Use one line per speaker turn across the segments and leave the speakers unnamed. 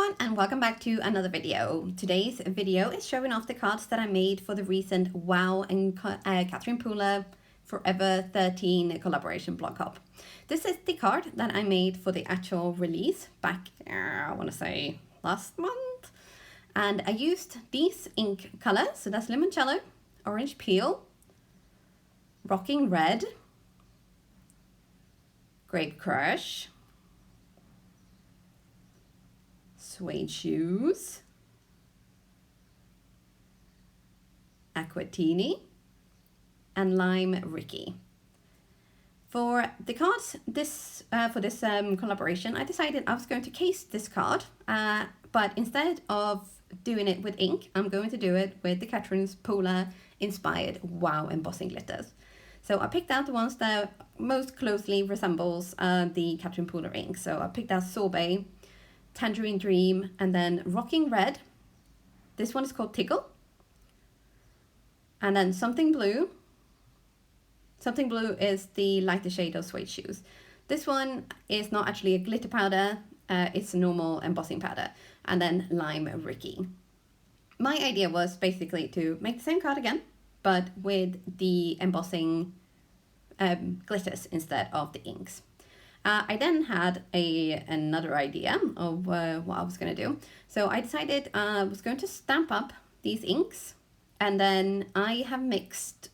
everyone, and welcome back to another video. Today's video is showing off the cards that I made for the recent WoW and Catherine Pooler Forever 13 collaboration blog hop. This is the card that I made for the actual release back, I want to say last month. And I used these ink colors, so that's Limoncello, Orange Peel, Rockin Red, Grape Crush, Suede Shoes, Aquatini, and Rickey. For the cards for this collaboration, I decided I was going to case this card, but instead of doing it with ink, I'm going to do it with the Catherine's Pooler inspired WoW embossing glitters. So I picked out the ones that most closely resembles the Catherine Pooler ink. So I picked out Sorbet, Tangerine Dream, and then Rockin Red. This one is called Tickle. And then Something Blue. Something Blue is the lighter shade of Suede Shoes. This one is not actually a glitter powder, it's a normal embossing powder. And then Rickey. My idea was basically to make the same card again, but with the embossing glitters instead of the inks. I then had another idea of what I was going to do. So I decided I was going to stamp up these inks, and then I have mixed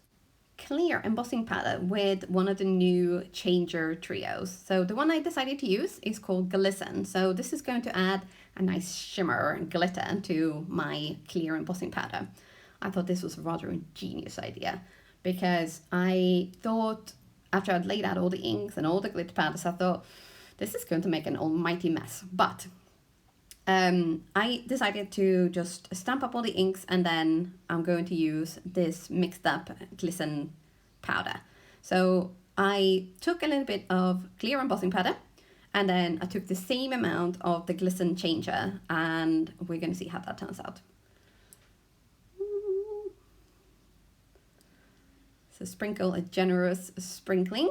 clear embossing powder with one of the new changer trios. So the one I decided to use is called Glisten. So this is going to add a nice shimmer and glitter to my clear embossing powder. I thought this was a rather ingenious idea because I thought, after I'd laid out all the inks and all the glitter powders, I thought, this is going to make an almighty mess. But I decided to just stamp up all the inks, and then I'm going to use this mixed up glisten powder. So I took a little bit of clear embossing powder, and then I took the same amount of the glisten changer, and we're going to see how that turns out. So sprinkle a generous sprinkling,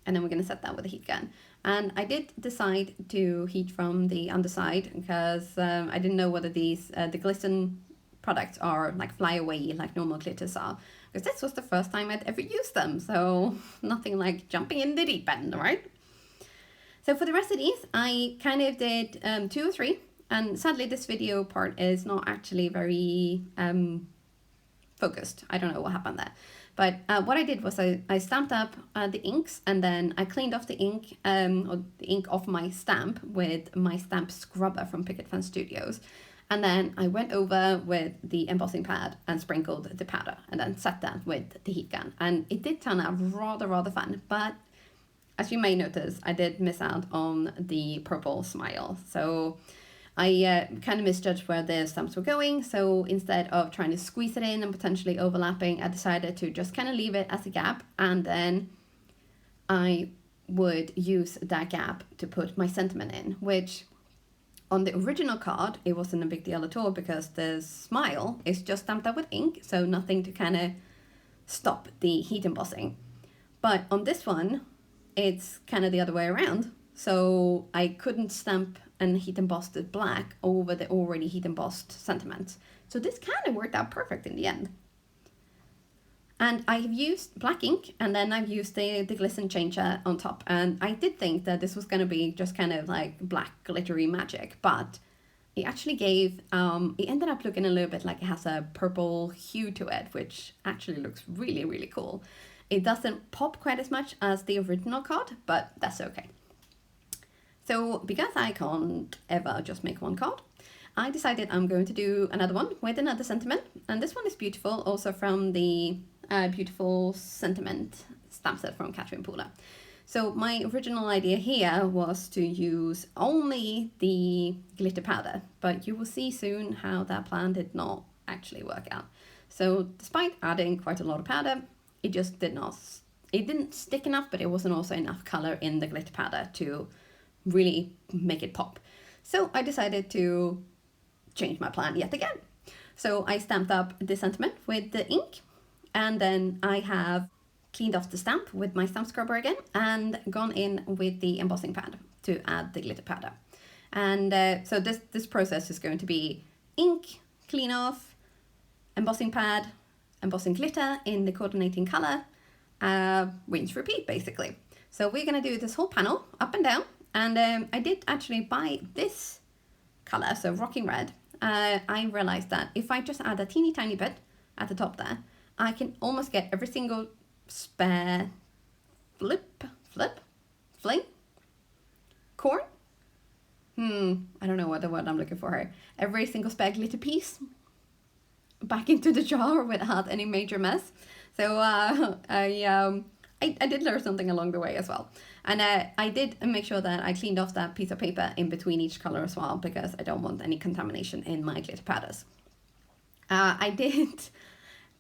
and then we're going to set that with a heat gun. And I did decide to heat from the underside because I didn't know whether these the glisten products are like fly away like normal glitters are, because this was the first time I'd ever used them, so nothing like jumping in the deep end, right? So for the rest of these, I kind of did 2 or 3, and sadly this video part is not actually very focused. I don't know what happened there. But what I did was I stamped up the inks, and then I cleaned off the ink, or the ink off my stamp with my stamp scrubber from Picket Studios. And then I went over with the embossing pad and sprinkled the powder, and then set that with the heat gun. And it did turn out rather fun, but as you may notice, I did miss out on the purple smile. So I kind of misjudged where the stamps were going, so instead of trying to squeeze it in and potentially overlapping, I decided to just kind of leave it as a gap, and then I would use that gap to put my sentiment in, which on the original card, it wasn't a big deal at all because the smile is just stamped up with ink, so nothing to kind of stop the heat embossing. But on this one, it's kind of the other way around. So I couldn't stamp and heat embossed it black over the already heat embossed sentiments. So this kind of worked out perfect in the end. And I've used black ink, and then I've used the glisten changer on top. And I did think that this was going to be just kind of like black glittery magic, but it actually gave, it ended up looking a little bit like it has a purple hue to it, which actually looks really cool. It doesn't pop quite as much as the original card, but that's okay. So because I can't ever just make one card, I decided I'm going to do another one with another sentiment. And this one is beautiful, also from the beautiful sentiment stamp set from Catherine Pooler. So my original idea here was to use only the glitter powder, but you will see soon how that plan did not actually work out. So despite adding quite a lot of powder, it just didn't stick enough, but it wasn't also enough color in the glitter powder to really make it pop. So I decided to change my plan yet again. So I stamped up the sentiment with the ink, and then I have cleaned off the stamp with my stamp scrubber again and gone in with the embossing pad to add the glitter powder. And so this process is going to be ink, clean off, embossing pad, embossing glitter in the coordinating color, rinse, repeat basically. So we're going to do this whole panel up and down. And I did actually buy this color, so Rockin Red. I realized that if I just add a teeny tiny bit at the top there, I can almost get every single spare fling, corn. I don't know what the word I'm looking for here. Every single spare glitter piece back into the jar without any major mess. So I did learn something along the way as well. And I did make sure that I cleaned off that piece of paper in between each color as well, because I don't want any contamination in my glitter powders. I did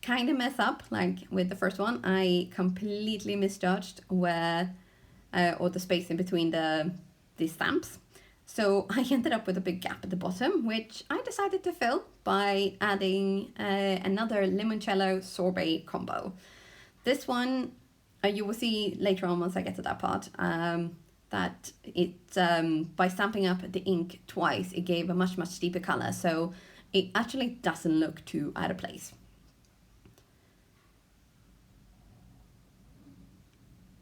kind of mess up, like with the first one. I completely misjudged where, or the space in between the stamps. So I ended up with a big gap at the bottom, which I decided to fill by adding another limoncello sorbet combo. This one, you will see later on once I get to that part, that it by stamping up the ink twice, it gave a much deeper color. So it actually doesn't look too out of place.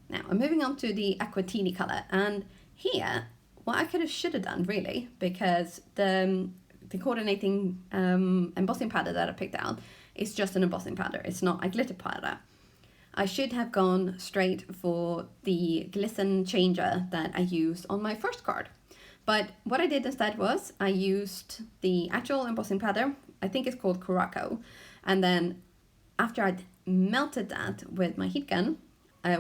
Now I'm moving on to the Aquatini color, and here what I should have done really, because the coordinating embossing powder that I picked out is just an embossing powder. It's not a glitter powder. I should have gone straight for the glisten changer that I used on my first card. But what I did instead was I used the actual embossing powder. I think it's called Curaçao. And then after I'd melted that with my heat gun,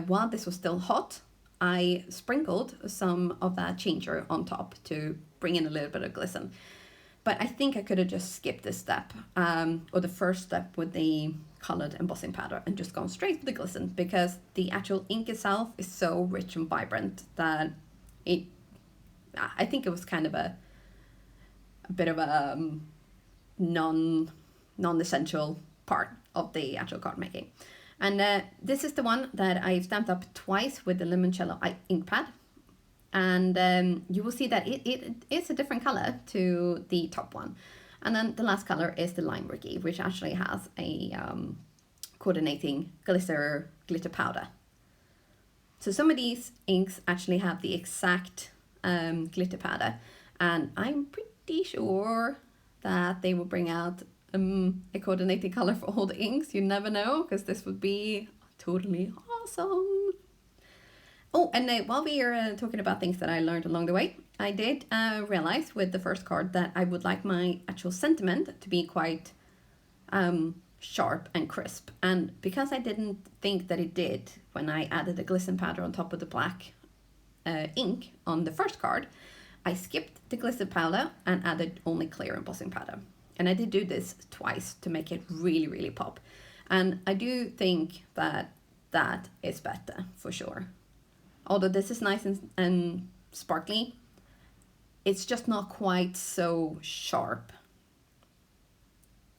while this was still hot, I sprinkled some of that changer on top to bring in a little bit of glisten. But I think I could have just skipped this step, or the first step with the colored embossing powder, and just gone straight to the glisten, because the actual ink itself is so rich and vibrant that I think it was kind of a bit of a non-essential part of the actual card making. And this is the one that I've stamped up twice with the Limoncello ink pad. And you will see that it is a different color to the top one. And then the last color is the Lime Rickey, which actually has a coordinating glitter powder. So some of these inks actually have the exact glitter powder, and I'm pretty sure that they will bring out a coordinating color for all the inks. You never know, because this would be totally awesome. Oh, and while we are talking about things that I learned along the way, I did realize with the first card that I would like my actual sentiment to be quite sharp and crisp. And because I didn't think that it did when I added the glisten powder on top of the black ink on the first card, I skipped the glisten powder and added only clear embossing powder. And I did do this twice to make it really pop. And I do think that that is better for sure. Although this is nice and sparkly, it's just not quite so sharp.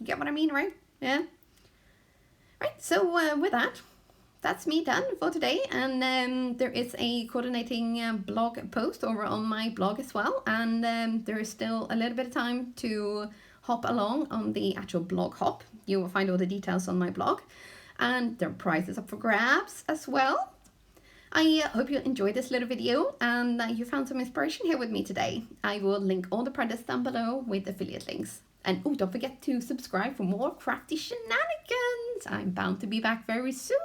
You get what I mean, right? Yeah. Right, so with that, that's me done for today. And there is a coordinating blog post over on my blog as well. And there is still a little bit of time to hop along on the actual blog hop. You will find all the details on my blog. And there are prizes up for grabs as well. I hope you enjoyed this little video and you found some inspiration here with me today. I will link all the products down below with affiliate links. And don't forget to subscribe for more crafty shenanigans. I'm bound to be back very soon.